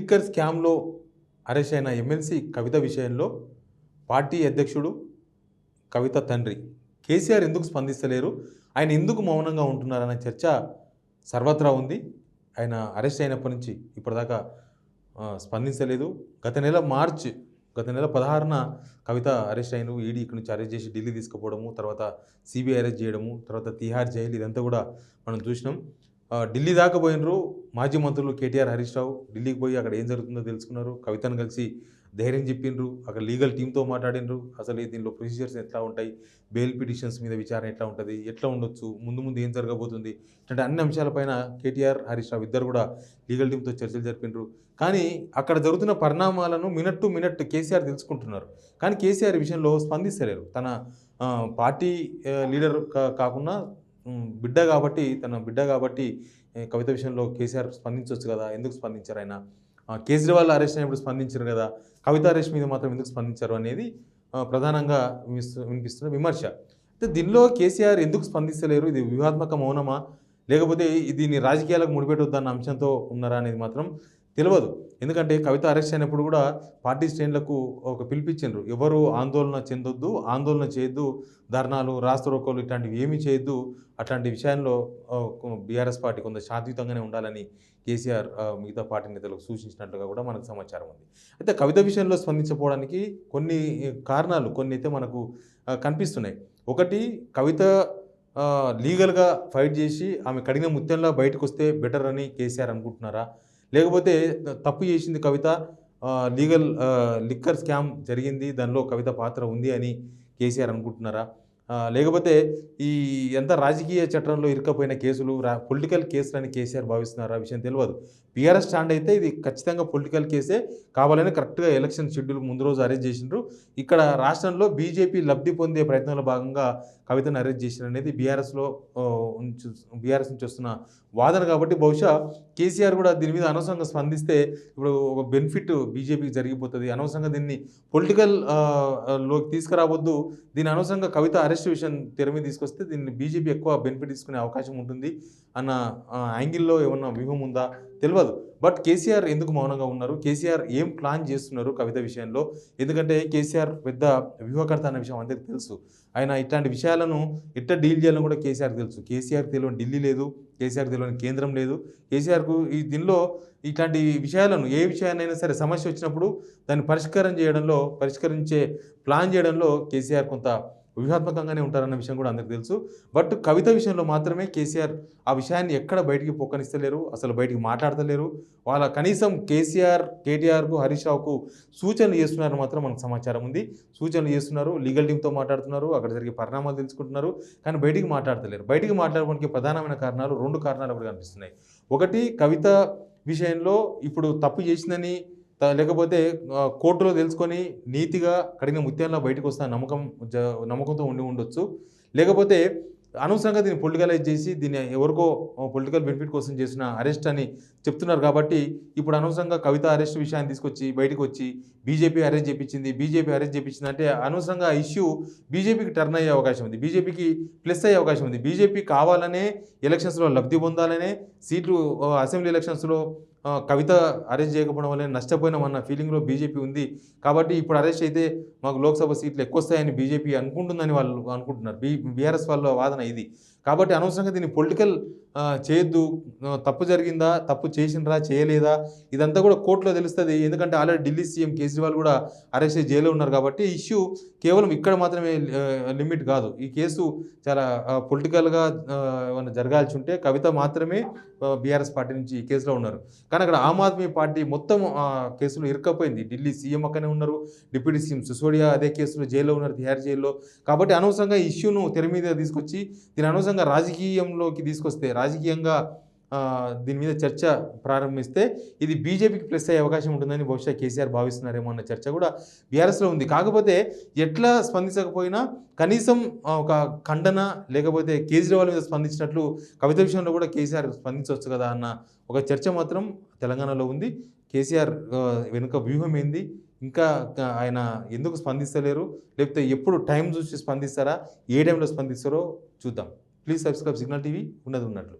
Liquor స్కామ్‌లో arrest అయిన MLC కవిత విషయంలో పార్టీ అధ్యక్షుడు, కవిత తండ్రి కేసీఆర్ ఎందుకు స్పందిస్తలేరు? ఆయన ఎందుకు మౌనంగా ఉంటున్నారనే చర్చ సర్వత్రా ఉంది. ఆయన అరెస్ట్ అయినప్పటి నుంచి ఇప్పటిదాకా స్పందించలేదు. గత నెల 16న కవిత అరెస్ట్ అయినరు. ఈడీ ఇక్కడి నుంచి అరెస్ట్ చేసి ఢిల్లీ తీసుకుపోవడము, తర్వాత సీబీఐ అరెస్ట్ చేయడము, తర్వాత తిహార్ జైలు ఇదంతా కూడా మనం చూసినాం. ఢిల్లీ దాకా పోయినరు. మాజీ మంత్రులు కేటీఆర్, హరీష్ రావు ఢిల్లీకి పోయి అక్కడ ఏం జరుగుతుందో తెలుసుకున్నారు. కవితను కలిసి ధైర్యం చెప్పిండ్రు. అక్కడ లీగల్ టీమ్‌తో మాట్లాడినరు. అసలు దీనిలో ప్రొసీజర్స్ ఎట్లా ఉంటాయి, బెయిల్ పిటిషన్స్ మీద విచారణ ఎట్లా ఉంటుంది, ఎట్లా ఉండొచ్చు, ముందు ఏం జరగబోతుంది, ఇట్లాంటి అన్ని అంశాలపైన కేటీఆర్, హరీష్ రావు ఇద్దరు కూడా లీగల్ టీమ్‌తో చర్చలు జరిపిండ్రు. కానీ అక్కడ జరుగుతున్న పరిణామాలను మినిట్ టు మినిట్ కేసీఆర్ తెలుసుకుంటున్నారు. కానీ కేసీఆర్ ఈ విషయంలో స్పందిస్తలేరు. తన పార్టీ లీడర్ కాకుండా తన బిడ్డ కాబట్టి కవిత విషయంలో కేసీఆర్ స్పందించవచ్చు కదా, ఎందుకు స్పందించారు ఆయన? కేజ్రీవాల్ అరెస్ట్ అయినప్పుడు స్పందించారు కదా, కవిత అరెస్ట్ మీద మాత్రం ఎందుకు స్పందించారు అనేది ప్రధానంగా వినిపిస్తున్న విమర్శ. అయితే దీనిలో కేసీఆర్ ఎందుకు స్పందిస్తలేరు? ఇది వ్యూహాత్మక మౌనమా, లేకపోతే దీన్ని రాజకీయాలకు ముడిపెట్టొద్దన్న అంశంతో ఉన్నారా అనేది మాత్రం తెలియదు. ఎందుకంటే కవిత అరెస్ట్ అయినప్పుడు కూడా పార్టీ శ్రేణులకు ఒక పిలిపించిండ్రు. ఎవరు ఆందోళన చెందొద్దు, ఆందోళన చేయొద్దు, ధర్నాలు, రాస్తారోకోలు ఇట్లాంటివి ఏమీ చేయొద్దు. అట్లాంటి విషయాల్లో బీఆర్ఎస్ పార్టీ కొంత శాంతియుతంగానే ఉండాలని కేసీఆర్ మిగతా పార్టీ నేతలకు సూచించినట్లుగా కూడా మనకు సమాచారం ఉంది. అయితే కవిత విషయంలో స్పందించకపోవడానికి కొన్ని కారణాలు అయితే మనకు కనిపిస్తున్నాయి. ఒకటి, కవిత లీగల్గా ఫైట్ చేసి ఆమె కడిగిన ముత్యంలా బయటకు వస్తే బెటర్ అని కేసీఆర్ అనుకుంటున్నారా? లేకపోతే తప్పు చేసింది కవిత, లిక్కర్ స్కామ్ జరిగింది, దానిలో కవిత పాత్ర ఉంది అని కేసీఆర్ అనుకుంటున్నారా? లేకపోతే ఈ ఎంత రాజకీయ చట్రంలో ఇరుక్కపోయిన కేసులు పొలిటికల్ కేసులని కేసీఆర్ భావిస్తున్నారా? విషయం తెలియదు. బీఆర్ఎస్ స్టాండ్ అయితే ఇది ఖచ్చితంగా పొలిటికల్ కేసే, కావాలని కరెక్ట్గా ఎలక్షన్ షెడ్యూల్ ముందు రోజు అరెస్ట్ చేసిండ్రు. ఇక్కడ రాష్ట్రంలో బీజేపీ లబ్ధి పొందే ప్రయత్నంలో భాగంగా కవితను అరెస్ట్ చేసిన అనేది బీఆర్ఎస్ నుంచి వస్తున్న వాదన. కాబట్టి బహుశా కేసీఆర్ కూడా దీని మీద అనవసరంగా స్పందిస్తే ఇప్పుడు ఒక బెనిఫిట్ బీజేపీకి జరిగిపోతుంది, అనవసరంగా దీన్ని పొలిటికల్ లోకి తీసుకురావద్దు, దీన్ని అనవసరంగా కవిత అరెస్ట్ విషయం తెర మీద తీసుకొస్తే దీన్ని బీజేపీ ఎక్కువ బెనిఫిట్ తీసుకునే అవకాశం ఉంటుంది అన్న యాంగిల్లో ఏమన్నా వ్యూహం ఉందా తెలియదు. బట్ కేసీఆర్ ఎందుకు మౌనంగా ఉన్నారు? కేసీఆర్ ఏం ప్లాన్ చేస్తున్నారు కవిత విషయంలో? ఎందుకంటే కేసీఆర్ పెద్ద వ్యూహకర్త అన్న విషయం అందరికీ తెలుసు. ఆయన ఇట్లాంటి విషయాలను ఎట్లా డీల్ చేయాలని కూడా కేసీఆర్ తెలుసు. కేసీఆర్ తెలియని ఢిల్లీ లేదు, కేసీఆర్ తెలియని కేంద్రం లేదు. కేసీఆర్కు దీనిలో ఇట్లాంటి విషయాలను, ఏ విషయాన్నైనా సరే సమస్య వచ్చినప్పుడు దాన్ని పరిష్కరించే ప్లాన్ చేయడంలో కేసీఆర్ కొంత వ్యూహాత్మకంగానే ఉంటారన్న విషయం కూడా అందరికీ తెలుసు. బట్ కవిత విషయంలో మాత్రమే కేసీఆర్ ఆ విషయాన్ని ఎక్కడ బయటికి పొక్కనిస్తలేరు, అసలు బయటికి మాట్లాడతలేరు. వాళ్ళ కనీసం కేటీఆర్కు, హరీష్ రావుకు సూచనలు చేస్తున్నారని మాత్రం మనకు సమాచారం ఉంది. సూచనలు చేస్తున్నారు, లీగల్ టీమ్తో మాట్లాడుతున్నారు, అక్కడ జరిగే పరిణామాలు తెలుసుకుంటున్నారు, కానీ బయటికి మాట్లాడతలేరు. బయటికి మాట్లాడడానికి ప్రధానమైన కారణాలు, 2 కారణాలు కూడా కనిపిస్తున్నాయి. ఒకటి, కవిత విషయంలో ఇప్పుడు తప్పు చేసిందని లేకపోతే కోర్టులో తెలుసుకొని నీతిగా కడిగిన ముత్యాల్లో బయటకు వస్తున్న నమ్మకంతో ఉండొచ్చు. లేకపోతే అనవసరంగా దీన్ని పొలిటికలైజ్ చేసి దీన్ని ఎవరికో పొలిటికల్ బెనిఫిట్ కోసం చేసిన అరెస్ట్ అని చెప్తున్నారు. కాబట్టి ఇప్పుడు అనవసరంగా కవిత అరెస్ట్ విషయాన్ని తీసుకొచ్చి బయటకు వచ్చి బీజేపీ అరెస్ట్ చేయించింది అంటే అనవసరంగా ఇష్యూ బీజేపీకి టర్న్ అయ్యే అవకాశం ఉంది, బీజేపీకి ప్లస్ అయ్యే అవకాశం ఉంది. బీజేపీ కావాలనే ఎలక్షన్స్లో లబ్ధి పొందాలనే, సీట్లు అసెంబ్లీ ఎలక్షన్స్లో కవిత అరెస్ట్ చేయకపోవడం వల్ల నష్టపోయినామన్న ఫీలింగ్లో బీజేపీ ఉంది. కాబట్టి ఇప్పుడు అరెస్ట్ అయితే మాకు లోక్సభ సీట్లు ఎక్కువ వస్తాయని బీజేపీ అనుకుంటుందని వాళ్ళు అనుకుంటున్నారు. బీఆర్ఎస్ వాళ్ళ వాదన ఇది. కాబట్టి అనవసరంగా దీన్ని పొలిటికల్ చేయొద్దు. తప్పు జరిగిందా, తప్పు చేసిండ్రా, చేయలేదా, ఇదంతా కూడా కోర్టులో తెలుస్తుంది. ఎందుకంటే ఆల్రెడీ ఢిల్లీ సీఎం కేజ్రీవాల్ కూడా అరెస్ట్ అయ్యి జైల్లో ఉన్నారు. కాబట్టి ఇష్యూ కేవలం ఇక్కడ మాత్రమే లిమిట్ కాదు. ఈ కేసు చాలా పొలిటికల్గా ఏమైనా జరగాల్సి ఉంటే కవిత మాత్రమే బీఆర్ఎస్ పార్టీ నుంచి ఈ కేసులో ఉన్నారు. కానీ అక్కడ ఆమ్ ఆద్మీ పార్టీ మొత్తం కేసులో ఇరుక్కపోయింది. ఢిల్లీ సీఎం అక్కనే ఉన్నారు, డిప్యూటీ సీఎం సిసోడియా అదే కేసులో జైల్లో ఉన్నారు, తిహార్ జైల్లో. కాబట్టి అనవసరంగా ఇష్యూను తెర మీద తీసుకొచ్చి దీని అనవసరంగా రాజకీయంలోకి తీసుకొస్తే, రాజకీయంగా దీని మీద చర్చ ప్రారంభిస్తే ఇది బీజేపీకి ప్లస్ అయ్యే అవకాశం ఉంటుందని బహుశా కేసీఆర్ భావిస్తున్నారేమో అన్న చర్చ కూడా బీఆర్ఎస్లో ఉంది. కాకపోతే ఎట్లా స్పందించకపోయినా కనీసం ఒక ఖండన, లేకపోతే కేజ్రీవాల్ మీద స్పందించినట్లు కవిత విషయంలో కూడా కేసీఆర్ స్పందించవచ్చు కదా అన్న ఒక చర్చ మాత్రం తెలంగాణలో ఉంది. కేసీఆర్ వెనుక వ్యూహం ఏంది, ఇంకా ఆయన ఎందుకు స్పందిస్తలేరు, లేకపోతే ఎప్పుడు టైం చూసి స్పందిస్తారా, ఏ టైంలో స్పందిస్తారో చూద్దాం. Please subscribe signal TV. ఉన్నది ఉన్నట్లు.